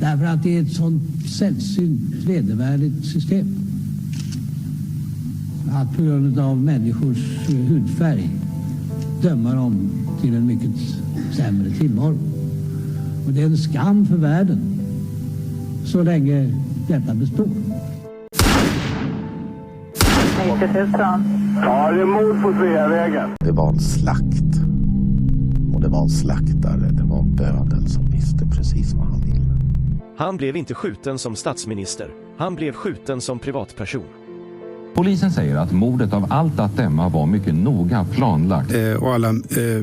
Därför att det är ett sånt sällsynt vedervärdigt system. Att på grund av människors hudfärg döma dem till en mycket sämre tillvaro. Och det är en skam för världen så länge detta består. 90 000. Ja, det är mord på Sveavägen. Det var en slakt. Och det var en slaktare. Det var bödel som visste precis vad han ville. Han blev inte skjuten som statsminister. Han blev skjuten som privatperson. Polisen säger att mordet av allt att döma var mycket noga planlagt. Och alla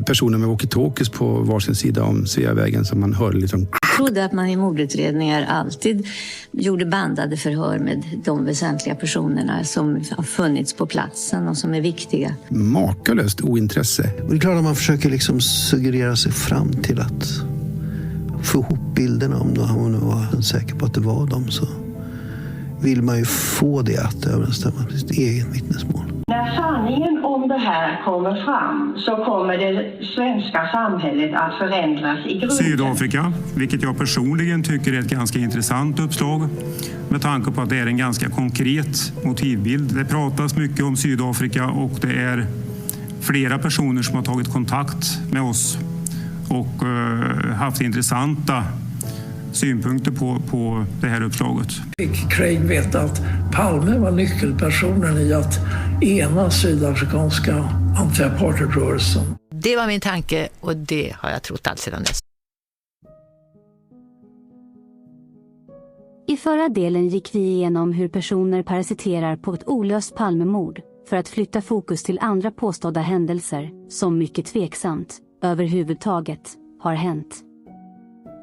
personer med walkie-talkies på varsin sida om Sveavägen som man hörde liksom. Jag trodde att man i mordutredningar alltid gjorde bandade förhör med de väsentliga personerna som har funnits på platsen och som är viktiga. Makalöst ointresse. Och det är klart att man försöker liksom suggerera sig fram till att få ihop bilderna om hon var säker på att det var dem, så vill man ju få det att överensstämma med sitt eget vittnesmål. När sanningen om det här kommer fram så kommer det svenska samhället att förändras i grunden. Sydafrika, vilket jag personligen tycker är ett ganska intressant uppslag med tanke på att det är en ganska konkret motivbild. Det pratas mycket om Sydafrika och det är flera personer som har tagit kontakt med oss och haft intressanta synpunkter på det här uppslaget. Fick Craig veta att Palme var nyckelpersonen i att ena sydafrikanska anti-apartheidrörelsen. Det var min tanke och det har jag trott allt sedan dess. I förra delen gick vi igenom hur personer parasiterar på ett olöst Palmemord för att flytta fokus till andra påstådda händelser som mycket tveksamt överhuvudtaget har hänt.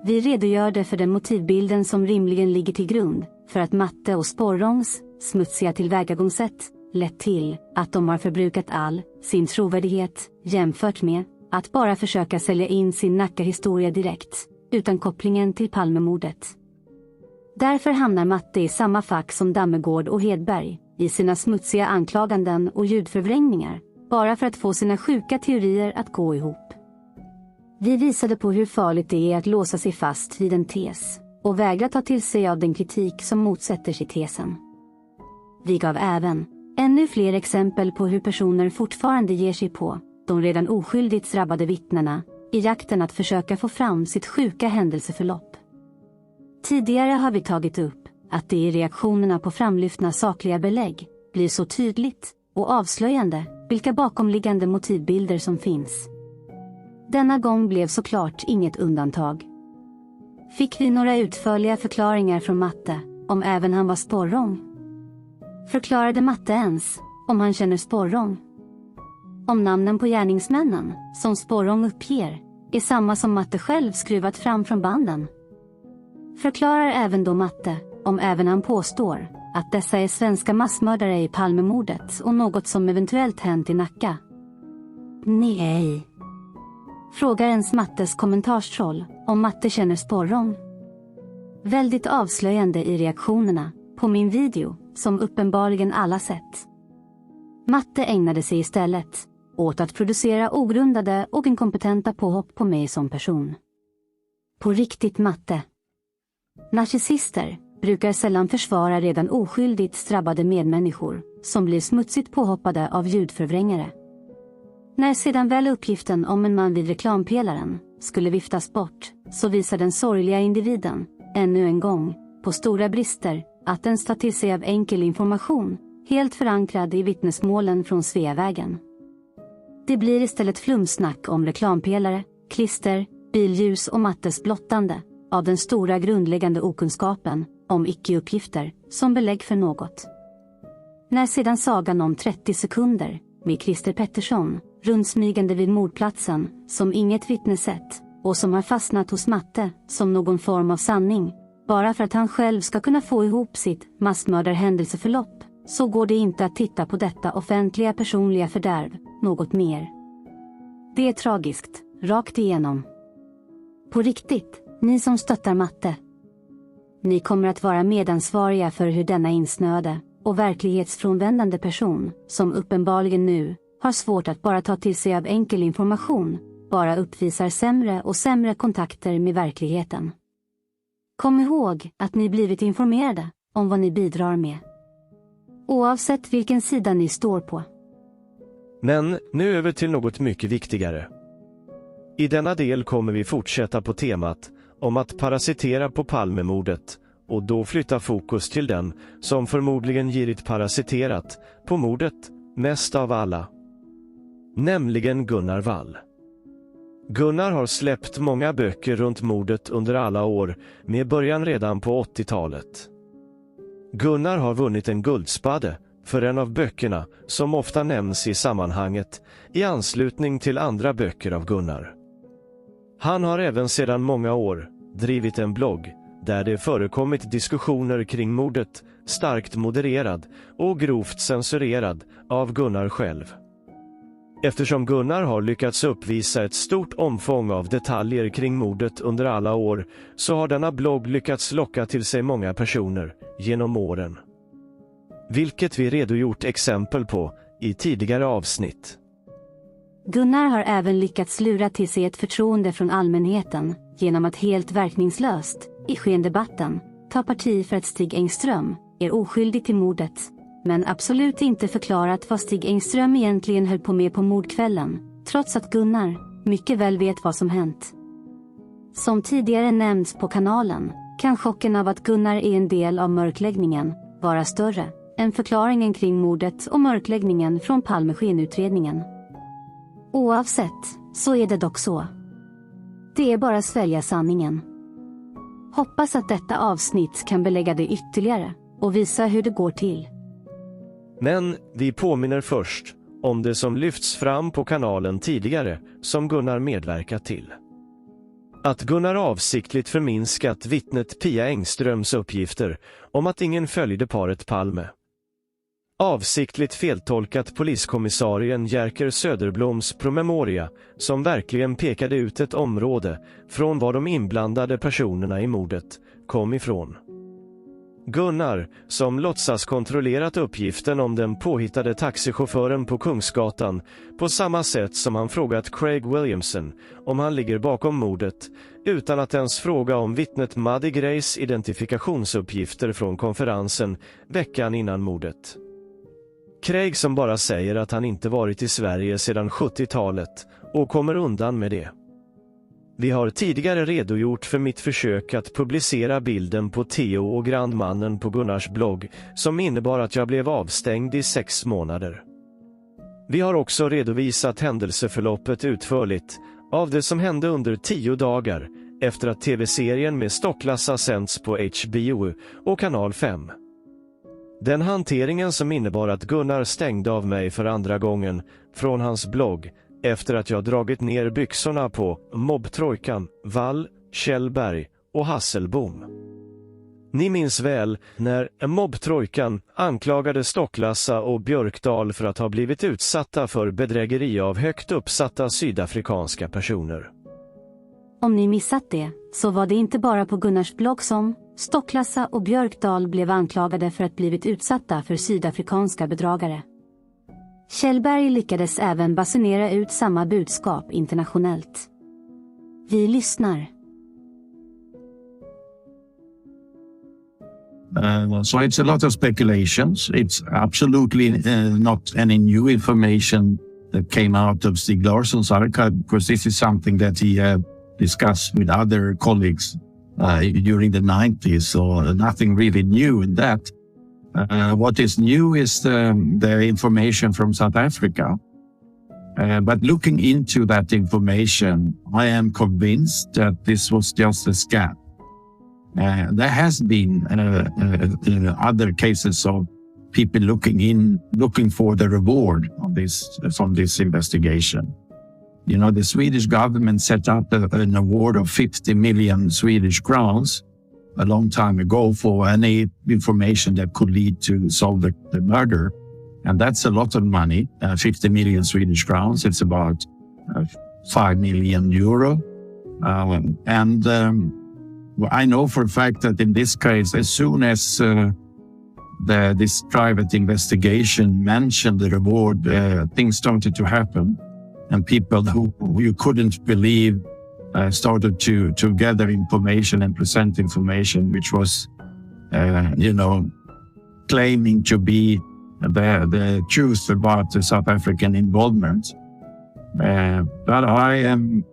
Vi redogörde för den motivbilden som rimligen ligger till grund för att Matte och Sporrongs smutsiga tillvägagångssätt lett till att de har förbrukat all sin trovärdighet jämfört med att bara försöka sälja in sin Nacka-historia direkt utan kopplingen till Palmemordet. Därför hamnar Matte i samma fack som Dammegård och Hedberg i sina smutsiga anklaganden och ljudförvrängningar bara för att få sina sjuka teorier att gå ihop. Vi visade på hur farligt det är att låsa sig fast vid en tes och vägra ta till sig av den kritik som motsätter sig tesen. Vi gav även ännu fler exempel på hur personer fortfarande ger sig på de redan oskyldigt drabbade vittnena i jakten att försöka få fram sitt sjuka händelseförlopp. Tidigare har vi tagit upp att det i reaktionerna på framlyftna sakliga belägg blir så tydligt och avslöjande vilka bakomliggande motivbilder som finns. Denna gång blev såklart inget undantag. Fick vi några utförliga förklaringar från Matte om även han var Sporrong? Förklarade Matte ens om han känner Sporrong? Om namnen på gärningsmännen som Sporrong uppger är samma som Matte själv skruvat fram från banden? Förklarar även då Matte om även han påstår att dessa är svenska massmördare i Palmemordet och något som eventuellt hänt i Nacka? Nej. Frågar ens Mattes kommentarstroll om Matte känner Sporrong? Väldigt avslöjande i reaktionerna på min video som uppenbarligen alla sett. Matte ägnade sig istället åt att producera ogrundade och inkompetenta påhopp på mig som person. På riktigt Matte. Narcissister brukar sällan försvara redan oskyldigt drabbade medmänniskor som blir smutsigt påhoppade av ljudförvrängare. När sedan väl uppgiften om en man vid reklampelaren skulle viftas bort så visar den sorgliga individen ännu en gång på stora brister att den tar till sig av enkel information helt förankrad i vittnesmålen från Sveavägen. Det blir istället flumsnack om reklampelare, klister, billjus och Mattes blottande av den stora grundläggande okunskapen om icke-uppgifter som belägg för något. När sedan sagan om 30 sekunder med Christer Pettersson rundsmygande vid mordplatsen som inget vittne sett och som har fastnat hos Matte som någon form av sanning bara för att han själv ska kunna få ihop sitt massmördarhändelseförlopp, så går det inte att titta på detta offentliga personliga fördärv något mer. Det är tragiskt, rakt igenom. På riktigt, ni som stöttar Matte. Ni kommer att vara medansvariga för hur denna insnöade och verklighetsfrånvändande person, som uppenbarligen nu har svårt att bara ta till sig av enkel information, bara uppvisar sämre och sämre kontakter med verkligheten. Kom ihåg att ni blivit informerade om vad ni bidrar med. Oavsett vilken sida ni står på. Men nu över till något mycket viktigare. I denna del kommer vi fortsätta på temat om att parasitera på Palmemordet och då flytta fokus till den som förmodligen girigt parasiterat på mordet mest av alla. Nämligen Gunnar Wall. Gunnar har släppt många böcker runt mordet under alla år med början redan på 80-talet. Gunnar har vunnit en Guldspade för en av böckerna som ofta nämns i sammanhanget i anslutning till andra böcker av Gunnar. Han har även sedan många år drivit en blogg där det förekommit diskussioner kring mordet, starkt modererad och grovt censurerad av Gunnar själv. Eftersom Gunnar har lyckats uppvisa ett stort omfång av detaljer kring mordet under alla år så har denna blogg lyckats locka till sig många personer genom åren. Vilket vi redogjort exempel på i tidigare avsnitt. Gunnar har även lyckats lura till sig ett förtroende från allmänheten genom att helt verkningslöst, i skendebatten, ta parti för att Stig Engström är oskyldig till mordet, men absolut inte förklarat vad Stig Engström egentligen höll på med på mordkvällen, trots att Gunnar mycket väl vet vad som hänt. Som tidigare nämnts på kanalen, kan chocken av att Gunnar är en del av mörkläggningen vara större än förklaringen kring mordet och mörkläggningen från Palmeskenutredningen. Oavsett, så är det dock så. Det är bara att svälja sanningen. Hoppas att detta avsnitt kan belägga det ytterligare och visa hur det går till. Men vi påminner först om det som lyfts fram på kanalen tidigare som Gunnar medverkat till. Att Gunnar avsiktligt förminskat vittnet Pia Engströms uppgifter om att ingen följde paret Palme. Avsiktligt feltolkat poliskommissarien Jerker Söderbloms promemoria som verkligen pekade ut ett område från var de inblandade personerna i mordet kom ifrån. Gunnar, som låtsas kontrollerat uppgiften om den påhittade taxichauffören på Kungsgatan på samma sätt som han frågat Craig Williamson om han ligger bakom mordet, utan att ens fråga om vittnet Maddie Grays identifikationsuppgifter från konferensen veckan innan mordet. Craig som bara säger att han inte varit i Sverige sedan 70-talet och kommer undan med det. Vi har tidigare redogjort för mitt försök att publicera bilden på Theo och grandmannen på Gunnars blogg som innebar att jag blev avstängd i 6 månader. Vi har också redovisat händelseförloppet utförligt av det som hände under 10 dagar efter att tv-serien med Stocklassa sänds på HBO och kanal 5. Den hanteringen som innebar att Gunnar stängde av mig för andra gången från hans blogg efter att jag dragit ner byxorna på mobbtrojkan, Wall, Kjellberg och Hasselbom. Ni minns väl när mobbtrojkan anklagade Stocklassa och Björkdal för att ha blivit utsatta för bedrägeri av högt uppsatta sydafrikanska personer. Om ni missat det, så var det inte bara på Gunnars blogg som Stocklassa och Björkdal blev anklagade för att blivit utsatta för sydafrikanska bedragare. Kjellberg lyckades även basunera ut samma budskap internationellt. Vi lyssnar. So it's a lot of speculations. It's absolutely not any new information that came out of Stig Larsson's archive, because this is something that he discussed with other colleagues during the 90s, so nothing really new in that. What is new is the information from South Africa. But looking into that information, I am convinced that this was just a scam. There has been other cases of people looking for the reward of from this investigation. You know, the Swedish government set up an award of 50 million Swedish crowns a long time ago for any information that could lead to solve the murder. And that's a lot of money, 50 million Swedish crowns. It's about 5 million euro. I know for a fact that in this case, as soon as this private investigation mentioned the reward, things started to happen. And people who you couldn't believe started to gather information and present information which was, claiming to be the truth about the South African involvement. But I am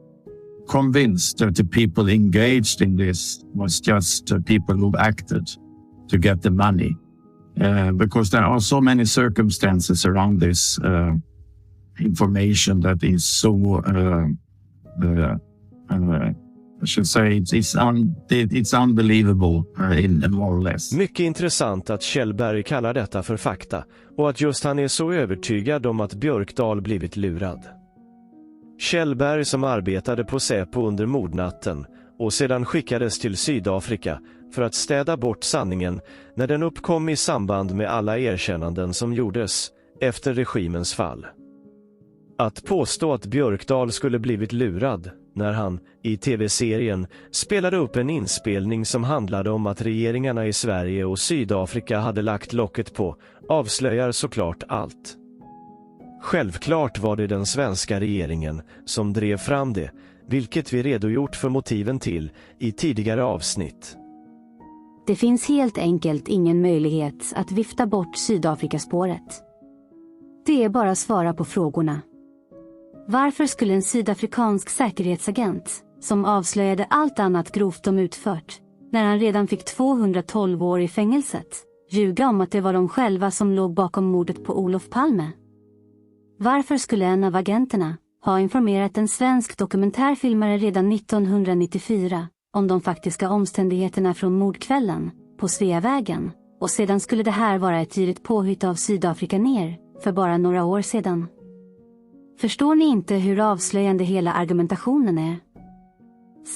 convinced that the people engaged in this was just people who acted to get the money. Because there are so many circumstances around this information that is so, I should say, it's unbelievable in more or less. Mycket intressant att Kjellberg kallar detta för fakta och att just han är så övertygad om att Björkdal blivit lurad. Kjellberg som arbetade på Säpo under mordnatten och sedan skickades till Sydafrika för att städa bort sanningen när den uppkom i samband med alla erkännanden som gjordes efter regimens fall. Att påstå att Björkdal skulle blivit lurad när han i tv-serien spelade upp en inspelning som handlade om att regeringarna i Sverige och Sydafrika hade lagt locket på avslöjar såklart allt. Självklart var det den svenska regeringen som drev fram det, vilket vi redogjort för motiven till i tidigare avsnitt. Det finns helt enkelt ingen möjlighet att vifta bort Sydafrikaspåret. Det är bara att svara på frågorna. Varför skulle en sydafrikansk säkerhetsagent, som avslöjade allt annat grovt de utfört, när han redan fick 212 år i fängelset, ljuga om att det var de själva som låg bakom mordet på Olof Palme? Varför skulle en av agenterna ha informerat en svensk dokumentärfilmare redan 1994 om de faktiska omständigheterna från mordkvällen på Sveavägen, och sedan skulle det här vara ett givet påhitt av Sydafrika ner för bara några år sedan? Förstår ni inte hur avslöjande hela argumentationen är?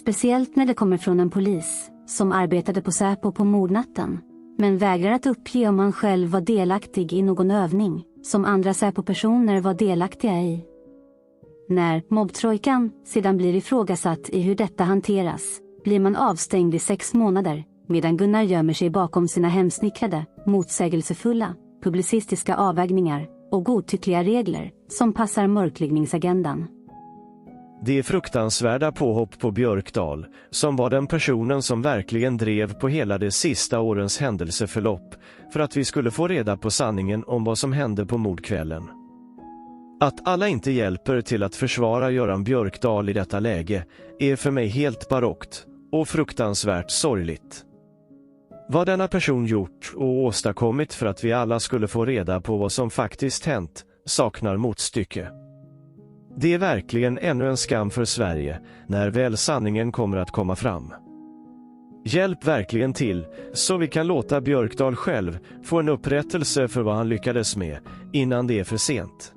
Speciellt när det kommer från en polis som arbetade på Säpo på mordnatten, men vägrar att uppge om han själv var delaktig i någon övning som andra Säpo-personer var delaktiga i. När mobbtrojkan sedan blir ifrågasatt i hur detta hanteras, blir man avstängd i 6 månader, medan Gunnar gömmer sig bakom sina hemsnickrade, motsägelsefulla, publicistiska avvägningar och godtyckliga regler som passar mörkläggningsagendan. Det är fruktansvärda påhopp på Björkdal, som var den personen som verkligen drev på hela de sista årens händelseförlopp för att vi skulle få reda på sanningen om vad som hände på mordkvällen. Att alla inte hjälper till att försvara Göran Björkdal i detta läge är för mig helt barockt och fruktansvärt sorgligt. Vad denna person gjort och åstadkommit för att vi alla skulle få reda på vad som faktiskt hänt saknar motstycke. Det är verkligen ännu en skam för Sverige när väl sanningen kommer att komma fram. Hjälp verkligen till så vi kan låta Björkdal själv få en upprättelse för vad han lyckades med innan det är för sent.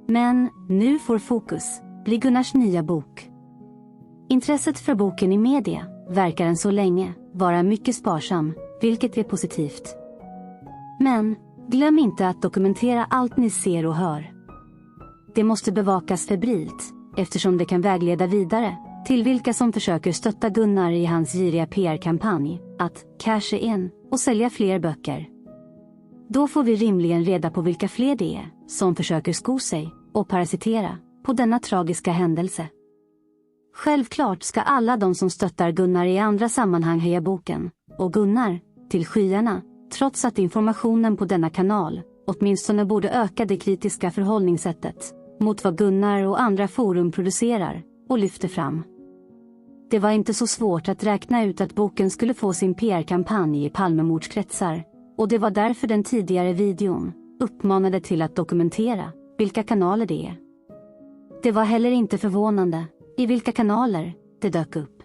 Men nu får fokus bli Gunnars nya bok. Intresset för boken i media verkar än så länge vara mycket sparsam, vilket är positivt. Men glöm inte att dokumentera allt ni ser och hör. Det måste bevakas febrilt, eftersom det kan vägleda vidare till vilka som försöker stötta Gunnar i hans giriga PR-kampanj att casha in och sälja fler böcker. Då får vi rimligen reda på vilka fler det är som försöker sko sig och parasitera på denna tragiska händelse. Självklart ska alla de som stöttar Gunnar i andra sammanhang höja boken och Gunnar till skyarna, trots att informationen på denna kanal åtminstone borde öka det kritiska förhållningssättet mot vad Gunnar och andra forum producerar och lyfter fram. Det var inte så svårt att räkna ut att boken skulle få sin PR-kampanj i Palmemordskretsar, och det var därför den tidigare videon uppmanade till att dokumentera vilka kanaler det är. Det var heller inte förvånande i vilka kanaler det dök upp.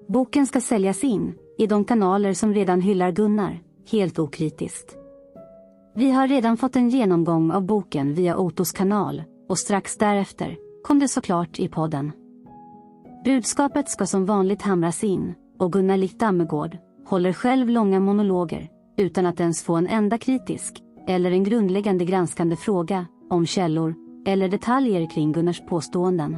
Boken ska säljas in i de kanaler som redan hyllar Gunnar, helt okritiskt. Vi har redan fått en genomgång av boken via Otos kanal, och strax därefter kom det såklart i podden. Budskapet ska som vanligt hamras in, och Gunnar likt Dammegård håller själv långa monologer utan att ens få en enda kritisk eller en grundläggande granskande fråga om källor eller detaljer kring Gunnars påståenden.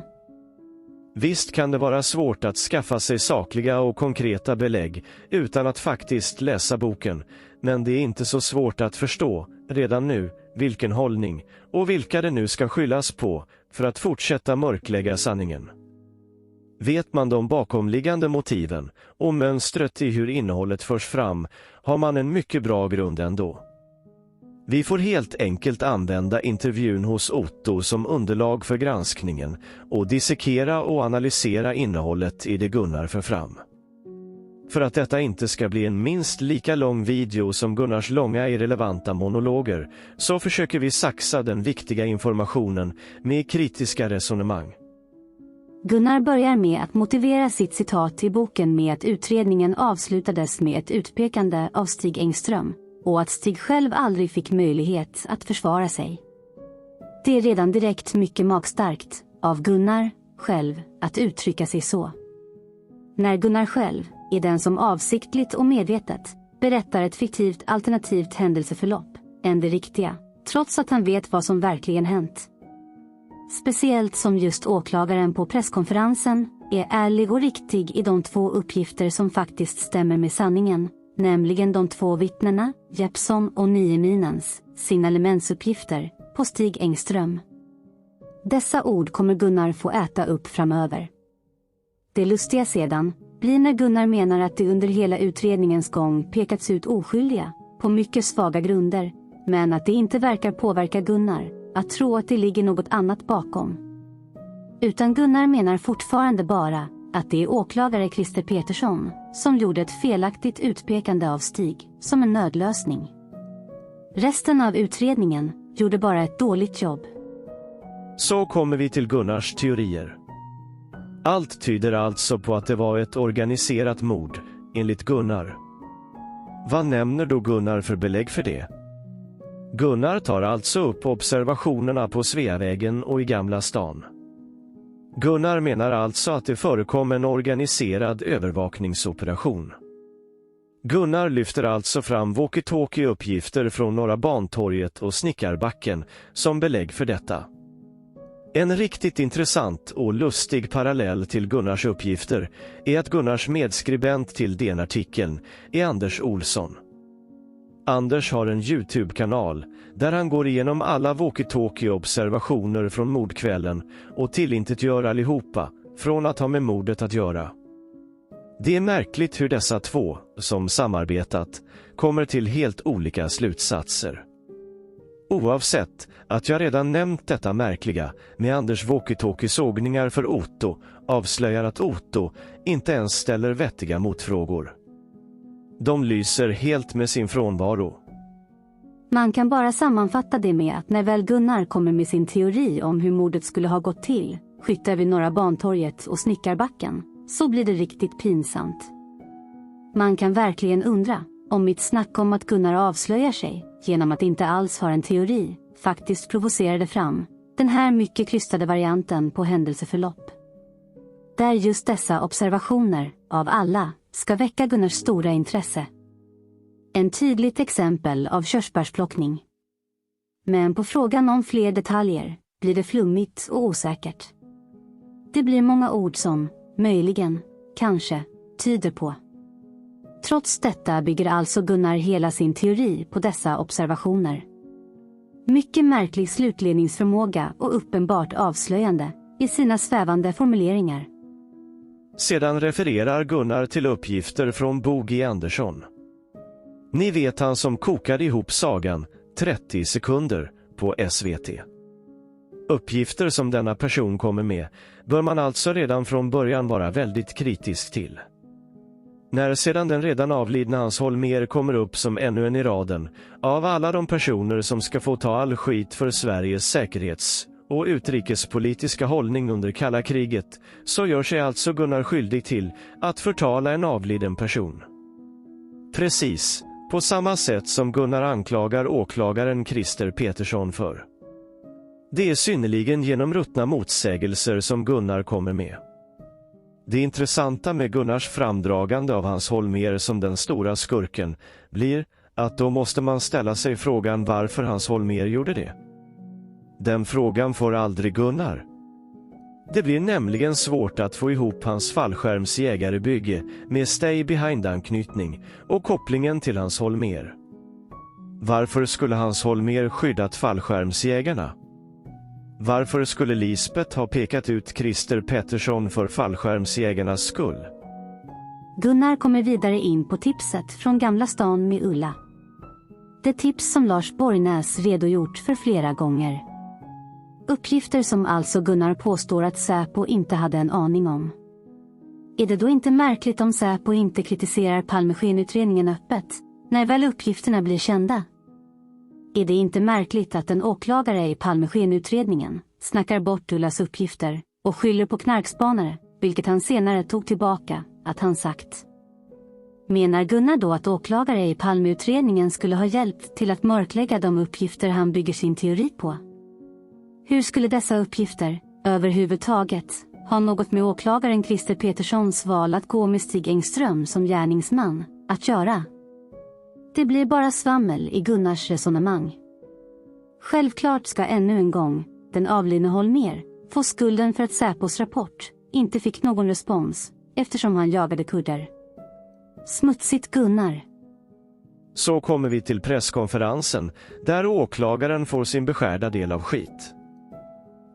Visst kan det vara svårt att skaffa sig sakliga och konkreta belägg utan att faktiskt läsa boken, men det är inte så svårt att förstå redan nu vilken hållning och vilka det nu ska skyllas på för att fortsätta mörklägga sanningen. Vet man de bakomliggande motiven och mönstret i hur innehållet förs fram har man en mycket bra grund ändå. Vi får helt enkelt använda intervjun hos Otto som underlag för granskningen och dissekera och analysera innehållet i det Gunnar för fram. För att detta inte ska bli en minst lika lång video som Gunnars långa irrelevanta monologer så försöker vi saxa den viktiga informationen med kritiska resonemang. Gunnar börjar med att motivera sitt citat i boken med att utredningen avslutades med ett utpekande av Stig Engström och att Stig själv aldrig fick möjlighet att försvara sig. Det är redan direkt mycket magstarkt av Gunnar själv att uttrycka sig så. När Gunnar själv är den som avsiktligt och medvetet berättar ett fiktivt alternativt händelseförlopp än det riktiga, trots att han vet vad som verkligen hänt. Speciellt som just åklagaren på presskonferensen är ärlig och riktig i de 2 uppgifter som faktiskt stämmer med sanningen, nämligen de 2 vittnena, Jeppsson och Nieminens, signalementsuppgifter på Stig Engström. Dessa ord kommer Gunnar få äta upp framöver. Det lustiga sedan blir när Gunnar menar att det under hela utredningens gång pekats ut oskyldiga, på mycket svaga grunder, men att det inte verkar påverka Gunnar att tro att det ligger något annat bakom. Utan Gunnar menar fortfarande bara att det är åklagare Christer Petersson som gjorde ett felaktigt utpekande av Stig som en nödlösning. Resten av utredningen gjorde bara ett dåligt jobb. Så kommer vi till Gunnars teorier. Allt tyder alltså på att det var ett organiserat mord, enligt Gunnar. Vad nämner då Gunnar för belägg för det? Gunnar tar alltså upp observationerna på Sveavägen och i Gamla stan. Gunnar menar alltså att det förekom en organiserad övervakningsoperation. Gunnar lyfter alltså fram walkie-talkie-uppgifter från Norra Bantorget och Snickarbacken som belägg för detta. En riktigt intressant och lustig parallell till Gunnars uppgifter är att Gunnars medskribent till DN-artikeln är Anders Olsson. Anders har en YouTube-kanal där han går igenom alla walkie-talkie-observationer från mordkvällen och tillintetgör allihopa från att ha med mordet att göra. Det är märkligt hur dessa 2, som samarbetat, kommer till helt olika slutsatser. Oavsett att jag redan nämnt detta märkliga med Anders walkie-talkie-sågningar för Otto avslöjar att Otto inte ens ställer vettiga motfrågor. De lyser helt med sin frånvaro. Man kan bara sammanfatta det med att när väl Gunnar kommer med sin teori om hur mordet skulle ha gått till, skyttar vid Norra Bantorget och Snickarbacken, så blir det riktigt pinsamt. Man kan verkligen undra om mitt snack om att Gunnar avslöjar sig genom att inte alls ha en teori faktiskt provocerade fram den här mycket krystade varianten på händelseförlopp. Där just dessa observationer av alla ska väcka Gunnars stora intresse. En tydligt exempel av körsbärsplockning. Men på frågan om fler detaljer blir det flummigt och osäkert. Det blir många ord som möjligen, kanske, tyder på. Trots detta bygger alltså Gunnar hela sin teori på dessa observationer. Mycket märklig slutledningsförmåga och uppenbart avslöjande i sina svävande formuleringar. Sedan refererar Gunnar till uppgifter från Bo G. Andersson. Ni vet han som kokade ihop sagan 30 sekunder på SVT. Uppgifter som denna person kommer med bör man alltså redan från början vara väldigt kritisk till. När sedan den redan avlidna Hans Holmér kommer upp som ännu en i raden av alla de personer som ska få ta all skit för Sveriges säkerhets- och utrikespolitiska hållning under kalla kriget, så gör sig alltså Gunnar skyldig till att förtala en avliden person. Precis, på samma sätt som Gunnar anklagar åklagaren Christer Petersson för. Det är synnerligen genomruttna motsägelser som Gunnar kommer med. Det intressanta med Gunnars framdragande av Hans Holmér som den stora skurken blir att då måste man ställa sig frågan varför Hans Holmér gjorde det. Den frågan får aldrig Gunnar. Det blir nämligen svårt att få ihop hans fallskärmsjägarebygge med stay behind-anknytning och kopplingen till Hans Holmér. Varför skulle Hans Holmér skyddat fallskärmsjägarna? Varför skulle Lisbeth ha pekat ut Christer Pettersson för fallskärmsjägarnas skull? Gunnar kommer vidare in på tipset från Gamla stan med Ulla. Det tips som Lars Borgnäs redogjort för flera gånger. Uppgifter som alltså Gunnar påstår att Säpo inte hade en aning om. Är det då inte märkligt om Säpo inte kritiserar Palmeskenutredningen öppet, när väl uppgifterna blir kända? Är det inte märkligt att en åklagare i Palmeskenutredningen snackar bort Ullas uppgifter och skyller på knarkspanare, vilket han senare tog tillbaka att han sagt? Menar Gunnar då att åklagare i Palmeutredningen skulle ha hjälpt till att mörklägga de uppgifter han bygger sin teori på? Hur skulle dessa uppgifter, överhuvudtaget, ha något med åklagaren Christer Petterssons val att gå med Stig Engström som gärningsman att göra? Det blir bara svammel i Gunnars resonemang. Självklart ska ännu en gång den avlidne Holmér få skulden för att Säpos rapport inte fick någon respons eftersom han jagade kurder. Smutsigt Gunnar. Så kommer vi till presskonferensen där åklagaren får sin beskärda del av skit.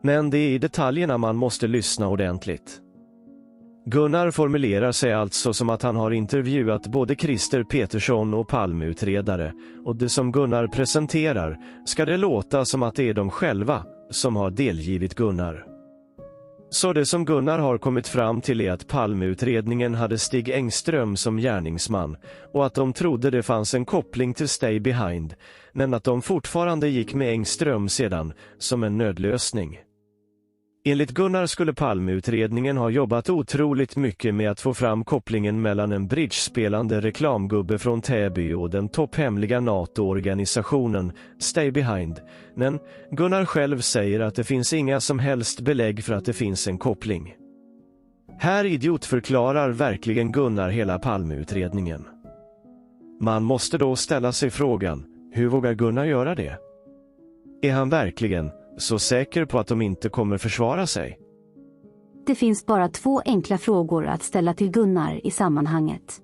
Men det är i detaljerna man måste lyssna ordentligt. Gunnar formulerar sig alltså som att han har intervjuat både Christer Pettersson och Palmeutredare, och det som Gunnar presenterar ska det låta som att det är de själva som har delgivit Gunnar. Så det som Gunnar har kommit fram till är att Palmeutredningen hade Stig Engström som gärningsman och att de trodde det fanns en koppling till Stay Behind, men att de fortfarande gick med Engström sedan som en nödlösning. Enligt Gunnar skulle Palmeutredningen ha jobbat otroligt mycket med att få fram kopplingen mellan en bridgespelande reklamgubbe från Täby och den topphemliga NATO-organisationen Stay Behind, men Gunnar själv säger att det finns inga som helst belägg för att det finns en koppling. Här idiotförklarar verkligen Gunnar hela Palmeutredningen. Man måste då ställa sig frågan, hur vågar Gunnar göra det? Är han verkligen så säker på att de inte kommer försvara sig? Det finns bara 2 enkla frågor att ställa till Gunnar i sammanhanget.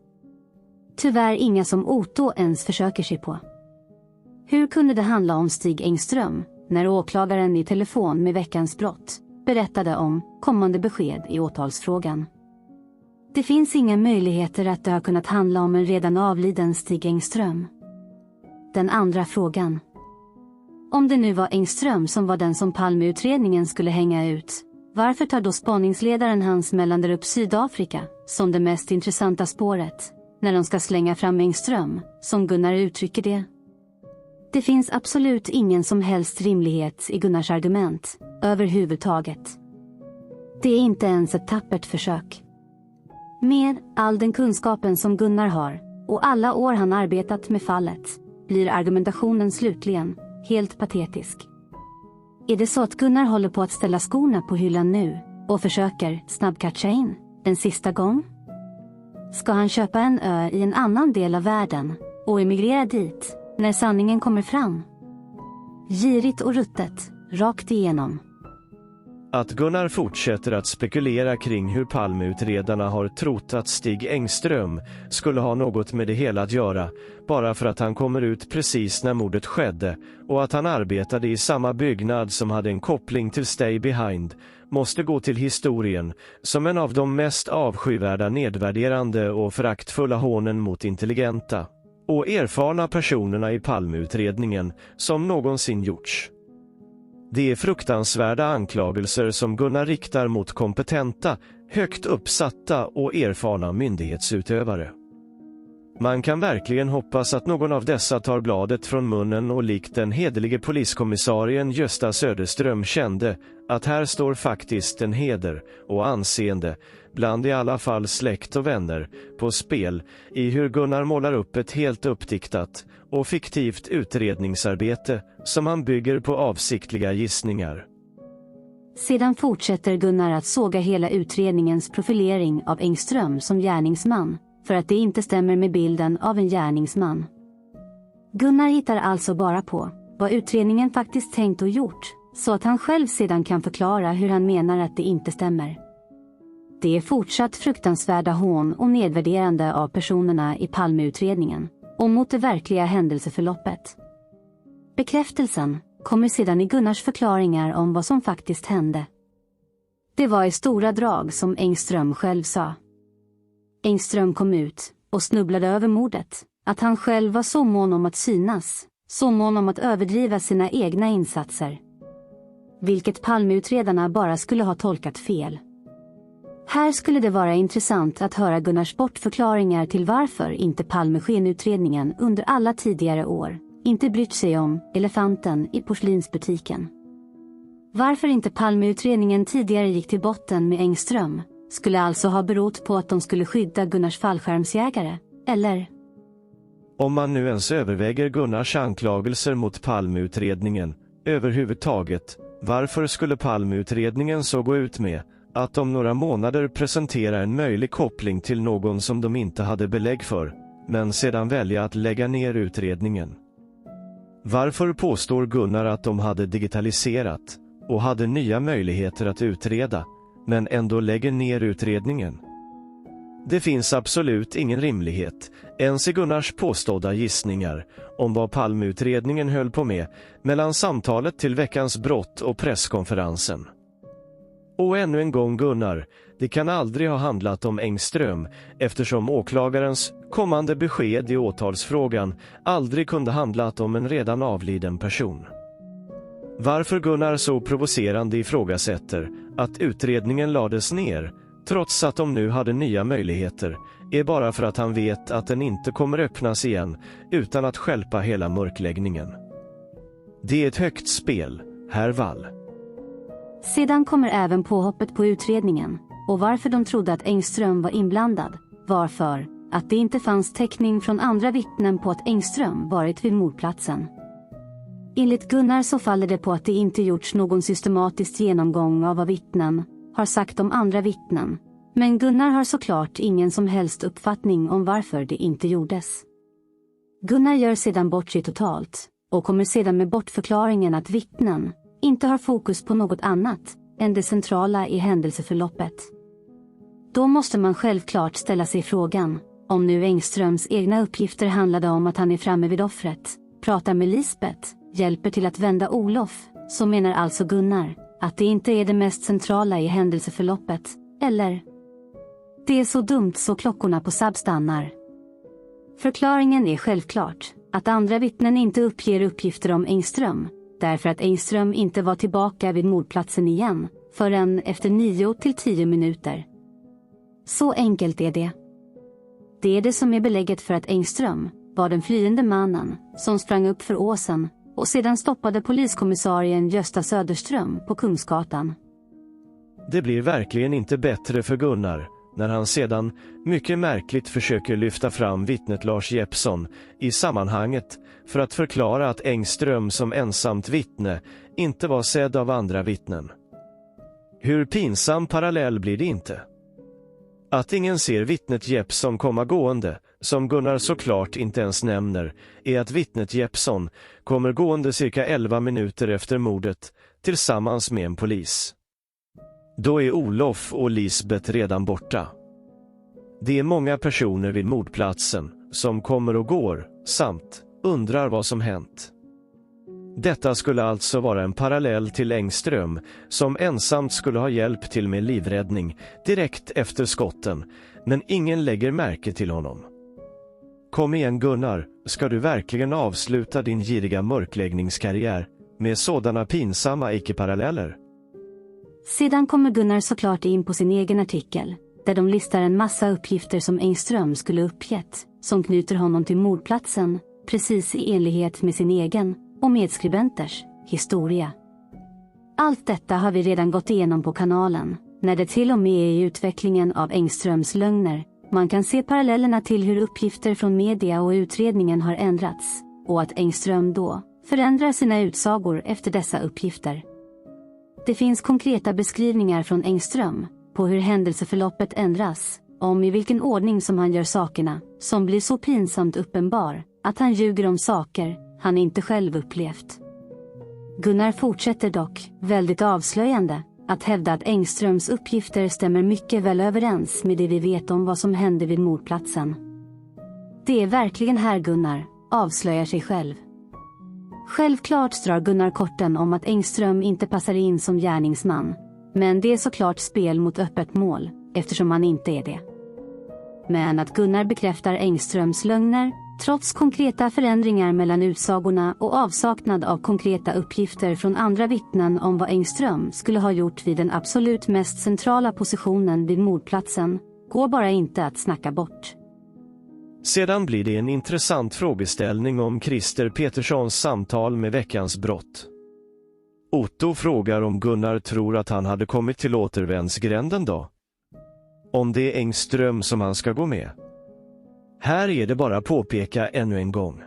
Tyvärr inga som Otto ens försöker sig på. Hur kunde det handla om Stig Engström när åklagaren i telefon med Veckans brott berättade om kommande besked i åtalsfrågan? Det finns inga möjligheter att det har kunnat handla om en redan avliden Stig Engström. Den andra frågan. Om det nu var Engström som var den som Palmeutredningen skulle hänga ut, varför tar då spaningsledaren Hans Melander upp Sydafrika som det mest intressanta spåret, när de ska slänga fram Engström, som Gunnar uttrycker det? Det finns absolut ingen som helst rimlighet i Gunnars argument, överhuvudtaget. Det är inte ens ett tappert försök. Med all den kunskapen som Gunnar har, och alla år han arbetat med fallet, blir argumentationen slutligen helt patetisk. Är det så att Gunnar håller på att ställa skorna på hyllan nu och försöker snabbcatcha in en sista gång? Ska han köpa en ö i en annan del av världen och emigrera dit när sanningen kommer fram? Girigt och ruttet, rakt igenom. Att Gunnar fortsätter att spekulera kring hur Palmeutredarna har trott att Stig Engström skulle ha något med det hela att göra, bara för att han kommer ut precis när mordet skedde och att han arbetade i samma byggnad som hade en koppling till Stay Behind, måste gå till historien som en av de mest avskyvärda, nedvärderande och föraktfulla hånen mot intelligenta och erfarna personerna i Palmeutredningen som någonsin gjorts. Det är fruktansvärda anklagelser som Gunnar riktar mot kompetenta, högt uppsatta och erfarna myndighetsutövare. Man kan verkligen hoppas att någon av dessa tar bladet från munnen och likt den hederlige poliskommissarien Gösta Söderström kände att här står faktiskt en heder och anseende, bland i alla fall släkt och vänner, på spel i hur Gunnar målar upp ett helt uppdiktat och fiktivt utredningsarbete som han bygger på avsiktliga gissningar. Sedan fortsätter Gunnar att såga hela utredningens profilering av Engström som gärningsman, för att det inte stämmer med bilden av en gärningsman. Gunnar hittar alltså bara på vad utredningen faktiskt tänkt och gjort, så att han själv sedan kan förklara hur han menar att det inte stämmer. Det är fortsatt fruktansvärda hån och nedvärderande av personerna i Palmeutredningen och mot det verkliga händelseförloppet. Bekräftelsen kommer sedan i Gunnars förklaringar om vad som faktiskt hände. Det var i stora drag som Engström själv sa. Engström kom ut och snubblade över mordet, att han själv var så mån om att synas, så mån om att överdriva sina egna insatser. Vilket Palmeutredarna bara skulle ha tolkat fel. Här skulle det vara intressant att höra Gunnars bortförklaringar till varför inte Palmeskenutredningen under alla tidigare år inte brytt sig om elefanten i porslinsbutiken. Varför inte Palmeutredningen tidigare gick till botten med Engström skulle alltså ha berott på att de skulle skydda Gunnars fallskärmsjägare, eller? Om man nu ens överväger Gunnars anklagelser mot Palmeutredningen överhuvudtaget, varför skulle Palmeutredningen så gå ut med att om några månader presentera en möjlig koppling till någon som de inte hade belägg för, men sedan välja att lägga ner utredningen? Varför påstår Gunnar att de hade digitaliserat och hade nya möjligheter att utreda, men ändå lägger ner utredningen? Det finns absolut ingen rimlighet, ens i Gunnars påstådda gissningar, om vad Palmeutredningen höll på med mellan samtalet till veckans brott och presskonferensen. Och ännu en gång Gunnar, det kan aldrig ha handlat om Engström, eftersom åklagarens kommande besked i åtalsfrågan aldrig kunde handlat om en redan avliden person. Varför Gunnar så provocerande ifrågasätter att utredningen lades ner, trots att de nu hade nya möjligheter, är bara för att han vet att den inte kommer öppnas igen utan att stjälpa hela mörkläggningen. Det är ett högt spel, herr Wall. Sedan kommer även påhoppet på utredningen, och varför de trodde att Engström var inblandad, varför att det inte fanns täckning från andra vittnen på att Engström varit vid mordplatsen. Enligt Gunnar så faller det på att det inte gjorts någon systematisk genomgång av vad vittnen har sagt om andra vittnen, men Gunnar har såklart ingen som helst uppfattning om varför det inte gjordes. Gunnar gör sedan bort sig totalt, och kommer sedan med bortförklaringen att vittnen inte har fokus på något annat än det centrala i händelseförloppet. Då måste man självklart ställa sig frågan, om nu Engströms egna uppgifter handlade om att han är framme vid offret, pratar med Lisbeth, hjälper till att vända Olof, så menar alltså Gunnar att det inte är det mest centrala i händelseförloppet, eller? Det är så dumt så klockorna på Saab stannar. Förklaringen är självklart att andra vittnen inte uppger uppgifter om Engström, därför att Engström inte var tillbaka vid mordplatsen igen förrän efter 9 till 10 minuter. Så enkelt är det. Det är det som är belägget för att Engström var den flyende mannen som sprang upp för åsen och sedan stoppade poliskommissarien Gösta Söderström på Kungsgatan. Det blir verkligen inte bättre för Gunnar när han sedan mycket märkligt försöker lyfta fram vittnet Lars Jeppsson i sammanhanget för att förklara att Engström som ensamt vittne inte var sedd av andra vittnen. Hur pinsam parallell blir det inte? Att ingen ser vittnet Jeppsson komma gående, som Gunnar såklart inte ens nämner, är att vittnet Jeppsson kommer gående cirka 11 minuter efter mordet tillsammans med en polis. Då är Olof och Lisbeth redan borta. Det är många personer vid mordplatsen som kommer och går samt undrar vad som hänt. Detta skulle alltså vara en parallell till Engström som ensamt skulle ha hjälp till med livräddning direkt efter skotten, men ingen lägger märke till honom. Kom igen Gunnar, ska du verkligen avsluta din giriga mörkläggningskarriär med sådana pinsamma icke-paralleller? Sedan kommer Gunnar såklart in på sin egen artikel, där de listar en massa uppgifter som Engström skulle uppgett, som knyter honom till mordplatsen, precis i enlighet med sin egen och medskribenters historia. Allt detta har vi redan gått igenom på kanalen, när det till och med är i utvecklingen av Engströms lögner. Man kan se parallellerna till hur uppgifter från media och utredningen har ändrats, och att Engström då förändrar sina utsagor efter dessa uppgifter. Det finns konkreta beskrivningar från Engström på hur händelseförloppet ändras, om i vilken ordning som han gör sakerna, som blir så pinsamt uppenbar att han ljuger om saker han inte själv upplevt. Gunnar fortsätter dock, väldigt avslöjande, att hävda att Engströms uppgifter stämmer mycket väl överens med det vi vet om vad som hände vid mordplatsen. Det är verkligen här Gunnar avslöjar sig själv. Självklart drar Gunnar korten om att Engström inte passar in som gärningsman. Men det är såklart spel mot öppet mål, eftersom han inte är det. Men att Gunnar bekräftar Engströms lögner, trots konkreta förändringar mellan utsagorna och avsaknad av konkreta uppgifter från andra vittnen om vad Engström skulle ha gjort vid den absolut mest centrala positionen vid mordplatsen, går bara inte att snacka bort. Sedan blir det en intressant frågeställning om Christer Petterssons samtal med veckans brott. Otto frågar om Gunnar tror att han hade kommit till återvändsgränden då. Om det är Engström som han ska gå med. Här är det bara påpeka ännu en gång.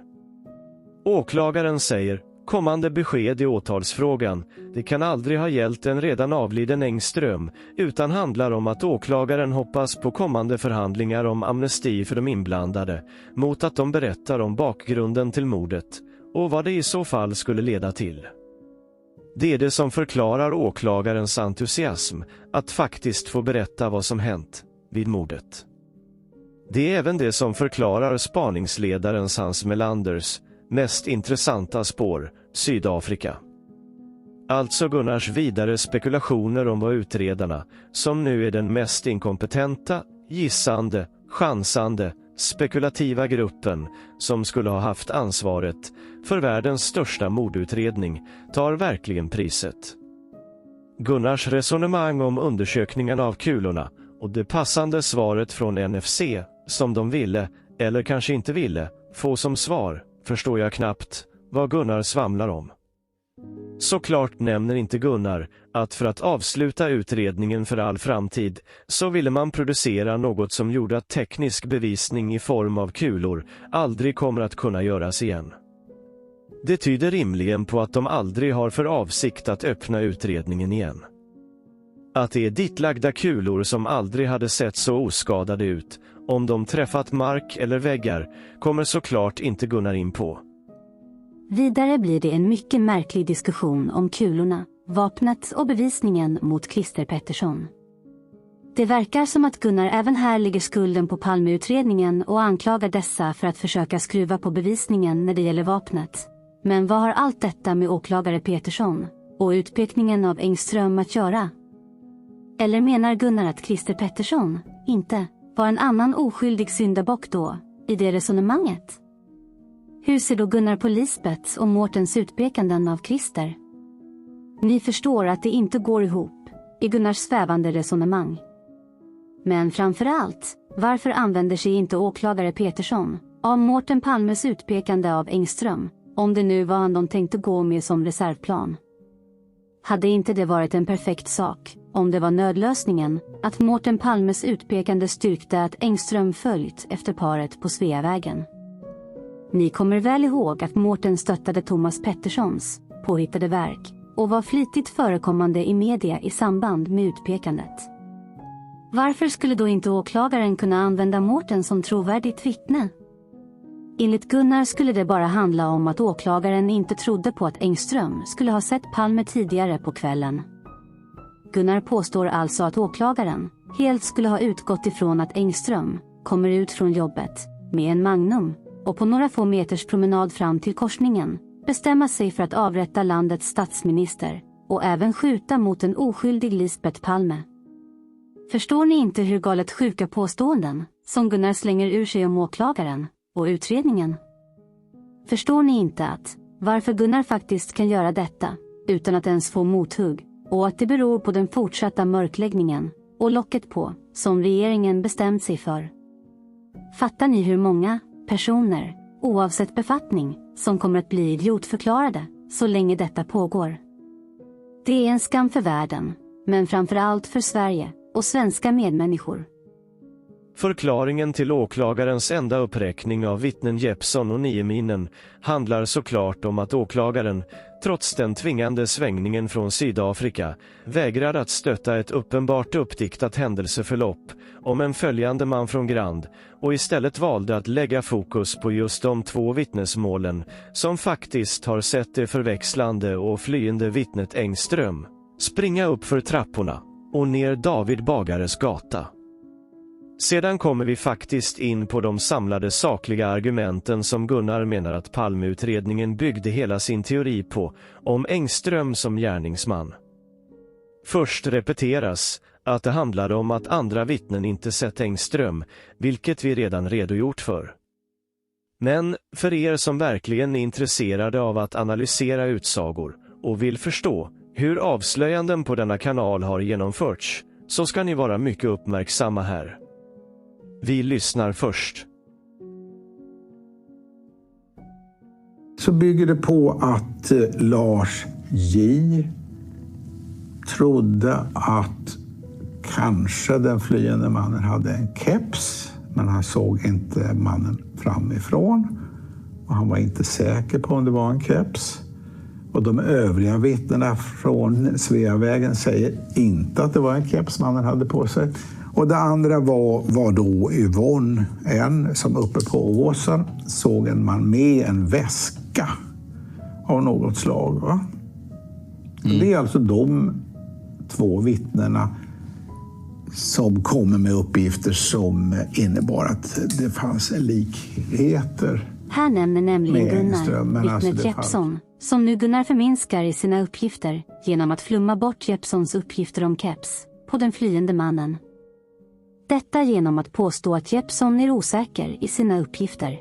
Åklagaren säger, kommande besked i åtalsfrågan, det kan aldrig ha gällt en redan avliden Engström, utan handlar om att åklagaren hoppas på kommande förhandlingar om amnesti för de inblandade, mot att de berättar om bakgrunden till mordet, och vad det i så fall skulle leda till. Det är det som förklarar åklagarens entusiasm, att faktiskt få berätta vad som hänt vid mordet. Det är även det som förklarar spaningsledarens Hans Melanders mest intressanta spår, Sydafrika. Alltså Gunnars vidare spekulationer om vad utredarna, som nu är den mest inkompetenta, gissande, chansande, spekulativa gruppen som skulle ha haft ansvaret för världens största mordutredning, tar verkligen priset. Gunnars resonemang om undersökningen av kulorna och det passande svaret från NFC, som de ville, eller kanske inte ville, få som svar, förstår jag knappt vad Gunnar svamlar om. Såklart nämner inte Gunnar att för att avsluta utredningen för all framtid så ville man producera något som gjorde att teknisk bevisning i form av kulor aldrig kommer att kunna göras igen. Det tyder rimligen på att de aldrig har för avsikt att öppna utredningen igen. Att det är ditlagda kulor som aldrig hade sett så oskadade ut, om de träffat mark eller väggar, kommer såklart inte Gunnar in på. Vidare blir det en mycket märklig diskussion om kulorna, vapnet och bevisningen mot Christer Pettersson. Det verkar som att Gunnar även här lägger skulden på Palmeutredningen och anklagar dessa för att försöka skruva på bevisningen när det gäller vapnet. Men vad har allt detta med åklagare Pettersson och utpekningen av Engström att göra? Eller menar Gunnar att Christer Pettersson inte var en annan oskyldig syndabock då, i det resonemanget? Hur ser då Gunnar på Lisbeths och Mårtens utpekanden av Christer? Ni förstår att det inte går ihop i Gunnars svävande resonemang. Men framförallt, varför använder sig inte åklagare Pettersson av Mårten Palmes utpekande av Engström, om det nu var han de tänkte gå med som reservplan? Hade inte det varit en perfekt sak, om det var nödlösningen, att Mårten Palmes utpekande styrkte att Engström följt efter paret på Sveavägen? Ni kommer väl ihåg att Mårten stöttade Thomas Petterssons påhittade verk och var flitigt förekommande i media i samband med utpekandet. Varför skulle då inte åklagaren kunna använda Mårten som trovärdigt vittne? Enligt Gunnar skulle det bara handla om att åklagaren inte trodde på att Engström skulle ha sett Palme tidigare på kvällen. Gunnar påstår alltså att åklagaren helt skulle ha utgått ifrån att Engström kommer ut från jobbet med en Magnum och på några få meters promenad fram till korsningen bestämma sig för att avrätta landets statsminister och även skjuta mot en oskyldig Lisbeth Palme. Förstår ni inte hur galet sjuka påståenden som Gunnar slänger ur sig om åklagaren och utredningen? Förstår ni inte att varför Gunnar faktiskt kan göra detta utan att ens få mothugg, och att det beror på den fortsatta mörkläggningen och locket på som regeringen bestämt sig för? Fattar ni hur många personer, oavsett befattning, som kommer att bli idiotförklarade så länge detta pågår? Det är en skam för världen, men framförallt för Sverige och svenska medmänniskor. Förklaringen till åklagarens enda uppräkning av vittnen Jeppsson och Nieminen handlar såklart om att åklagaren, trots den tvingande svängningen från Sydafrika, vägrar att stötta ett uppenbart uppdiktat händelseförlopp om en följande man från Grand och istället valde att lägga fokus på just de två vittnesmålen som faktiskt har sett det förväxlande och flyende vittnet Engström springa upp för trapporna och ner David Bagares gata. Sedan kommer vi faktiskt in på de samlade sakliga argumenten som Gunnar menar att Palmeutredningen byggde hela sin teori på, om Engström som gärningsman. Först repeteras att det handlade om att andra vittnen inte sett Engström, vilket vi redan redogjort för. Men för er som verkligen är intresserade av att analysera utsagor och vill förstå hur avslöjanden på denna kanal har genomförts, så ska ni vara mycket uppmärksamma här. Vi lyssnar först. Så bygger det på att Lars J trodde att kanske den flyende mannen hade en keps, men han såg inte mannen framifrån och han var inte säker på om det var en keps. Och de övriga vittnena från Sveavägen säger inte att det var en keps mannen hade på sig. Och det andra var då Yvonne, som uppe på åsen såg en man med en väska av något slag. Va? Det är alltså de två vittnena som kommer med uppgifter som innebar att det fanns likheter. Här nämner nämligen Gunnar vittnet Jeppsson, som nu Gunnar förminskar i sina uppgifter genom att flumma bort Jeppssons uppgifter om keps på den flyende mannen. Detta genom att påstå att Jeppsson är osäker i sina uppgifter.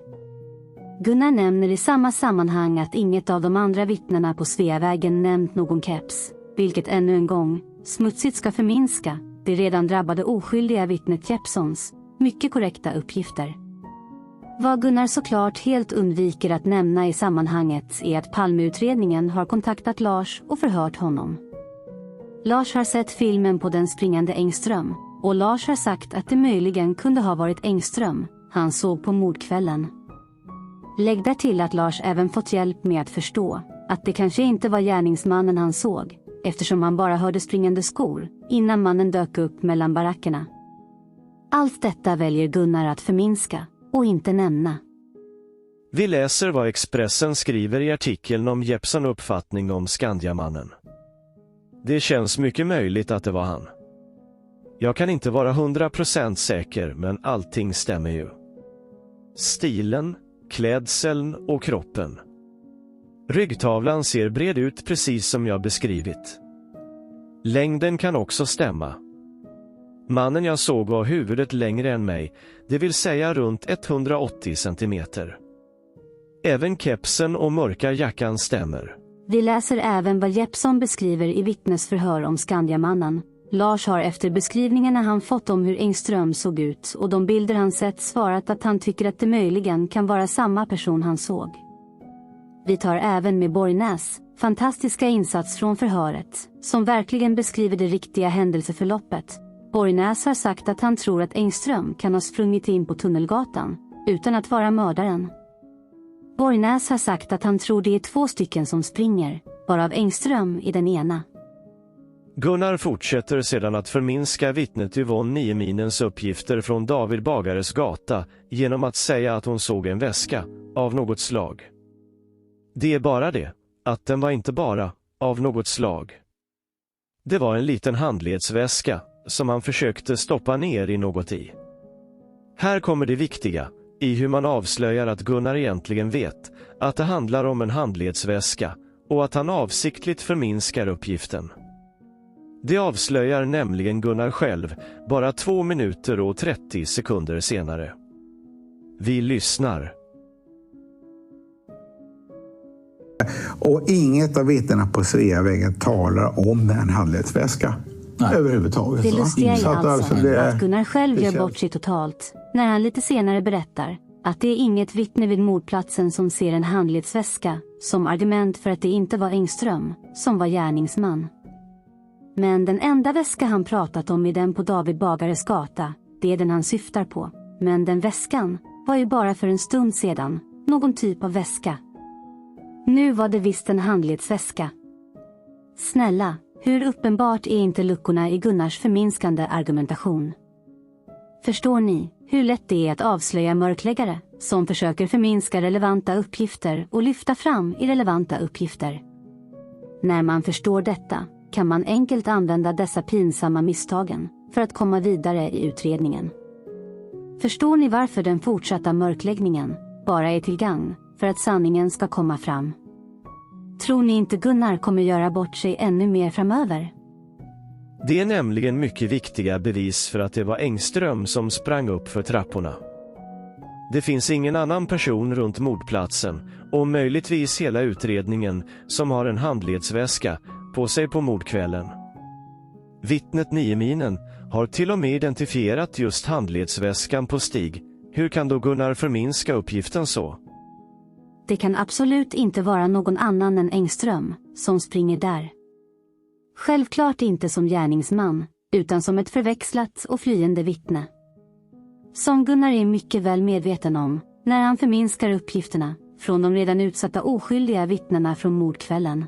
Gunnar nämner i samma sammanhang att inget av de andra vittnena på Sveavägen nämnt någon keps, vilket ännu en gång smutsigt ska förminska det redan drabbade oskyldiga vittnet Jeppssons mycket korrekta uppgifter. Vad Gunnar såklart helt undviker att nämna i sammanhanget är att Palmeutredningen har kontaktat Lars och förhört honom. Lars har sett filmen på den springande Engström, och Lars har sagt att det möjligen kunde ha varit Engström han såg på mordkvällen. Lägg där till att Lars även fått hjälp med att förstå att det kanske inte var gärningsmannen han såg, eftersom han bara hörde springande skor innan mannen dök upp mellan barackerna. Allt detta väljer Gunnar att förminska och inte nämna. Vi läser vad Expressen skriver i artikeln om Jeppsson uppfattning om Skandiamannen. Det känns mycket möjligt att det var han. Jag kan inte vara 100% säker, men allting stämmer ju. Stilen, klädseln och kroppen. Ryggtavlan ser bred ut precis som jag beskrivit. Längden kan också stämma. Mannen jag såg var huvudet längre än mig, det vill säga runt 180 centimeter. Även kepsen och mörka jackan stämmer. Vi läser även vad Jeppsson beskriver i vittnesförhör om Skandiamannen. Lars har efter beskrivningarna han fått om hur Engström såg ut och de bilder han sett svarat att han tycker att det möjligen kan vara samma person han såg. Vi tar även med Borgnäs fantastiska insats från förhöret, som verkligen beskriver det riktiga händelseförloppet. Borgnäs har sagt att han tror att Engström kan ha sprungit in på Tunnelgatan utan att vara mördaren. Borgnäs har sagt att han tror det är 2 stycken som springer, varav Engström är den ena. Gunnar fortsätter sedan att förminska vittnet Yvonne Nieminens uppgifter från David Bagares gata genom att säga att hon såg en väska av något slag. Det är bara det, att den var inte bara av något slag. Det var en liten handledsväska som han försökte stoppa ner i något i. Här kommer det viktiga, i hur man avslöjar att Gunnar egentligen vet att det handlar om en handledsväska och att han avsiktligt förminskar uppgiften. Det avslöjar nämligen Gunnar själv bara 2 minuter och 30 sekunder senare. Vi lyssnar. Och inget av vittnena på Sveavägen talar om en handledsväska överhuvudtaget. Det lustiga är alltså det att Gunnar själv gör bort sig totalt när han lite senare berättar att det är inget vittne vid mordplatsen som ser en handledsväska som argument för att det inte var Engström som var gärningsman. Men den enda väska han pratat om är den på David Bagares gata, det är den han syftar på. Men den väskan var ju bara för en stund sedan någon typ av väska. Nu var det visst en handledsväska. Snälla, hur uppenbart är inte luckorna i Gunnars förminskande argumentation? Förstår ni hur lätt det är att avslöja mörkläggare som försöker förminska relevanta uppgifter och lyfta fram irrelevanta uppgifter? När man förstår detta kan man enkelt använda dessa pinsamma misstagen för att komma vidare i utredningen. Förstår ni varför den fortsatta mörkläggningen bara är till gagn för att sanningen ska komma fram? Tror ni inte Gunnar kommer göra bort sig ännu mer framöver? Det är nämligen mycket viktiga bevis för att det var Engström som sprang upp för trapporna. Det finns ingen annan person runt mordplatsen och möjligtvis hela utredningen som har en handledsväska på sig på mordkvällen. Vittnet Nieminen har till och med identifierat just handledsväskan på Stig. Hur kan då Gunnar förminska uppgiften så? Det kan absolut inte vara någon annan än Engström som springer där. Självklart inte som gärningsman, utan som ett förväxlat och flyende vittne. Som Gunnar är mycket väl medveten om när han förminskar uppgifterna från de redan utsatta oskyldiga vittnena från mordkvällen.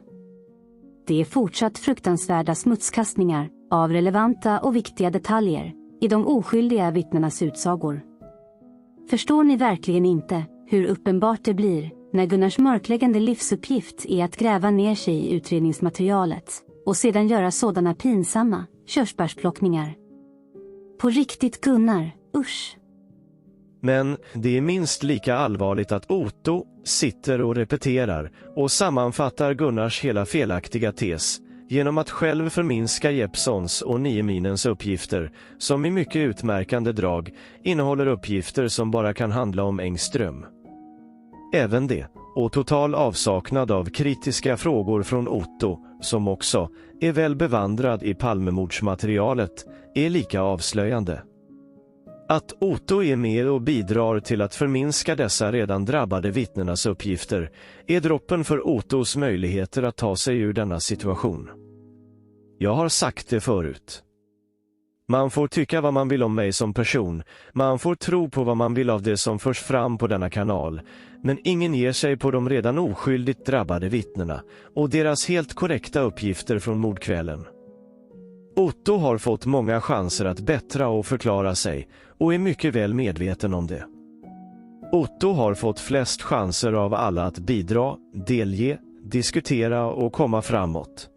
Det är fortsatt fruktansvärda smutskastningar av relevanta och viktiga detaljer i de oskyldiga vittnenas utsagor. Förstår ni verkligen inte hur uppenbart det blir när Gunnars mörkläggande livsuppgift är att gräva ner sig i utredningsmaterialet och sedan göra sådana pinsamma körsbärsplockningar? På riktigt Gunnar, usch! Men det är minst lika allvarligt att Otto sitter och repeterar och sammanfattar Gunnars hela felaktiga tes genom att själv förminska Jeppssons och Nieminens uppgifter som i mycket utmärkande drag innehåller uppgifter som bara kan handla om Engström. Även det, och total avsaknad av kritiska frågor från Otto, som också är väl bevandrad i Palmemordsmaterialet, är lika avslöjande. Att Otto är med och bidrar till att förminska dessa redan drabbade vittnenas uppgifter är droppen för Ottos möjligheter att ta sig ur denna situation. Jag har sagt det förut. Man får tycka vad man vill om mig som person, man får tro på vad man vill av det som förs fram på denna kanal, men ingen ger sig på de redan oskyldigt drabbade vittnena och deras helt korrekta uppgifter från mordkvällen. Otto har fått många chanser att bättra och förklara sig och är mycket väl medveten om det. Otto har fått flest chanser av alla att bidra, delge, diskutera och komma framåt.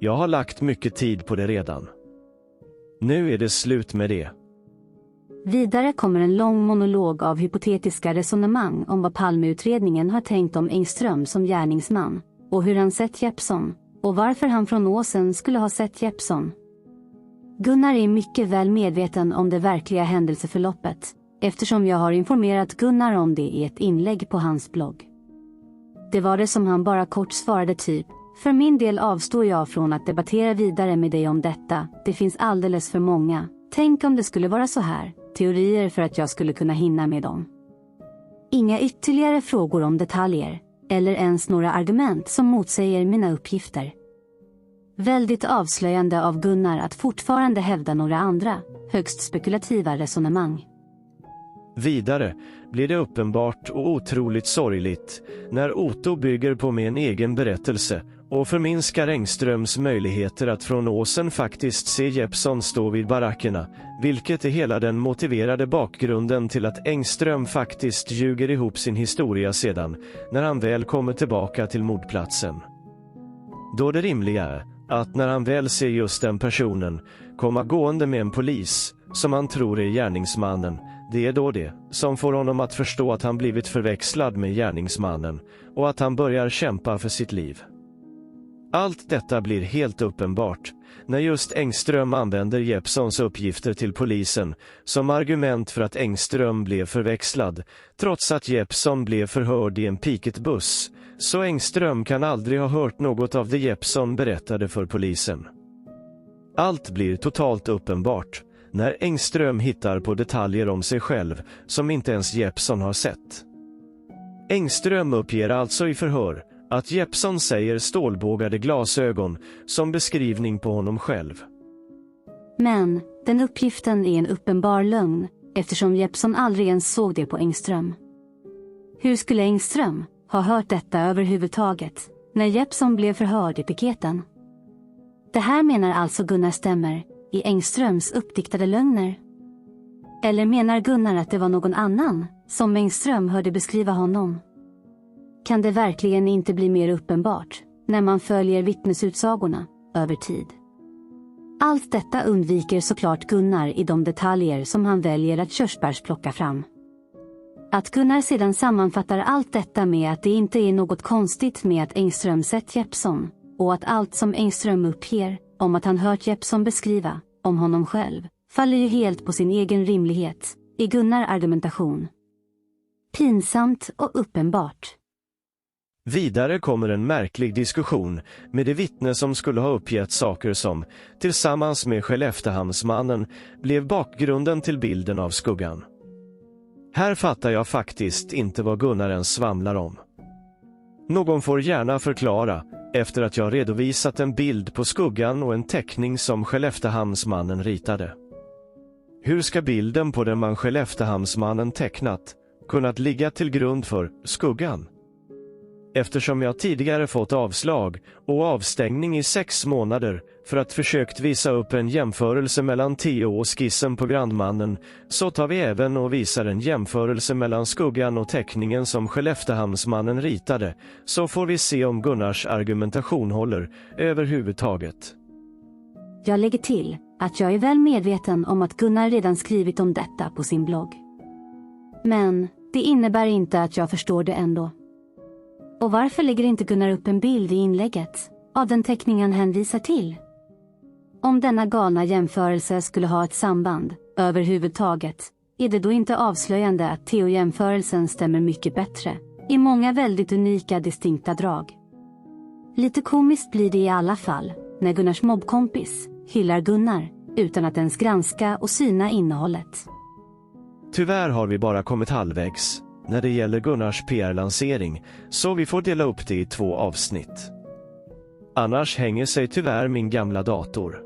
Jag har lagt mycket tid på det redan. Nu är det slut med det. Vidare kommer en lång monolog av hypotetiska resonemang om vad Palmeutredningen har tänkt om Engström som gärningsman och hur han sett Jeppsson och varför han från Åsen skulle ha sett Jeppsson. Gunnar är mycket väl medveten om det verkliga händelseförloppet eftersom jag har informerat Gunnar om det i ett inlägg på hans blogg. Det var det som han bara kort svarade typ: för min del avstår jag från att debattera vidare med dig om detta, det finns alldeles för många. Tänk om det skulle vara så här, teorier för att jag skulle kunna hinna med dem. Inga ytterligare frågor om detaljer, eller ens några argument som motsäger mina uppgifter. Väldigt avslöjande av Gunnar att fortfarande hävda några andra, högst spekulativa resonemang. Vidare blir det uppenbart och otroligt sorgligt när Otto bygger på med en egen berättelse och förminskar Engströms möjligheter att från Åsen faktiskt se Jeppsson stå vid barackerna, vilket är hela den motiverade bakgrunden till att Engström faktiskt ljuger ihop sin historia sedan, när han väl kommer tillbaka till mordplatsen. Då det rimliga är att när han väl ser just den personen komma gående med en polis som han tror är gärningsmannen, det är då det som får honom att förstå att han blivit förväxlad med gärningsmannen och att han börjar kämpa för sitt liv. Allt detta blir helt uppenbart när just Engström använder Jeppssons uppgifter till polisen som argument för att Engström blev förväxlad, trots att Jeppsson blev förhörd i en piketbuss, så Engström kan aldrig ha hört något av det Jeppsson berättade för polisen. Allt blir totalt uppenbart när Engström hittar på detaljer om sig själv som inte ens Jeppsson har sett. Engström uppger alltså i förhör att Jeppsson säger stålbågade glasögon som beskrivning på honom själv. Men den uppgiften är en uppenbar lögn eftersom Jeppsson aldrig ens såg det på Engström. Hur skulle Engström ha hört detta överhuvudtaget när Jeppsson blev förhörd i piketen? Det här menar alltså Gunnar stämmer i Engströms uppdiktade lögner. Eller menar Gunnar att det var någon annan som Engström hörde beskriva honom? Kan det verkligen inte bli mer uppenbart när man följer vittnesutsagorna över tid? Allt detta undviker såklart Gunnar i de detaljer som han väljer att körsbärsplocka fram. Att Gunnar sedan sammanfattar allt detta med att det inte är något konstigt med att Engström sett Jeppsson, och att allt som Engström uppger om att han hört Jeppsson beskriva om honom själv faller ju helt på sin egen rimlighet i Gunnar argumentation. Pinsamt och uppenbart. Vidare kommer en märklig diskussion med det vittne som skulle ha uppgett saker som, tillsammans med Skelleftehamnsmannen, blev bakgrunden till bilden av skuggan. Här fattar jag faktiskt inte vad Gunnar ens svamlar om. Någon får gärna förklara, efter att jag redovisat en bild på skuggan och en teckning som Skelleftehamnsmannen ritade. Hur ska bilden på den man Skelleftehamnsmannen tecknat kunnat ligga till grund för skuggan? Eftersom jag tidigare fått avslag och avstängning i 6 månader för att försökt visa upp en jämförelse mellan Theo och skissen på grandmannen, så tar vi även och visar en jämförelse mellan skuggan och teckningen som Skelleftehamnsmannen ritade, så får vi se om Gunnars argumentation håller överhuvudtaget. Jag lägger till att jag är väl medveten om att Gunnar redan skrivit om detta på sin blogg. Men det innebär inte att jag förstår det ändå. Och varför lägger inte Gunnar upp en bild i inlägget av den teckning han hänvisar till? Om denna galna jämförelse skulle ha ett samband överhuvudtaget, är det då inte avslöjande att Theo-jämförelsen stämmer mycket bättre i många väldigt unika distinkta drag? Lite komiskt blir det i alla fall när Gunnars mobbkompis hyllar Gunnar utan att ens granska och syna innehållet. Tyvärr har vi bara kommit halvvägs när det gäller Gunnars PR-lansering, så vi får dela upp det i 2 avsnitt. Annars hänger sig tyvärr min gamla dator.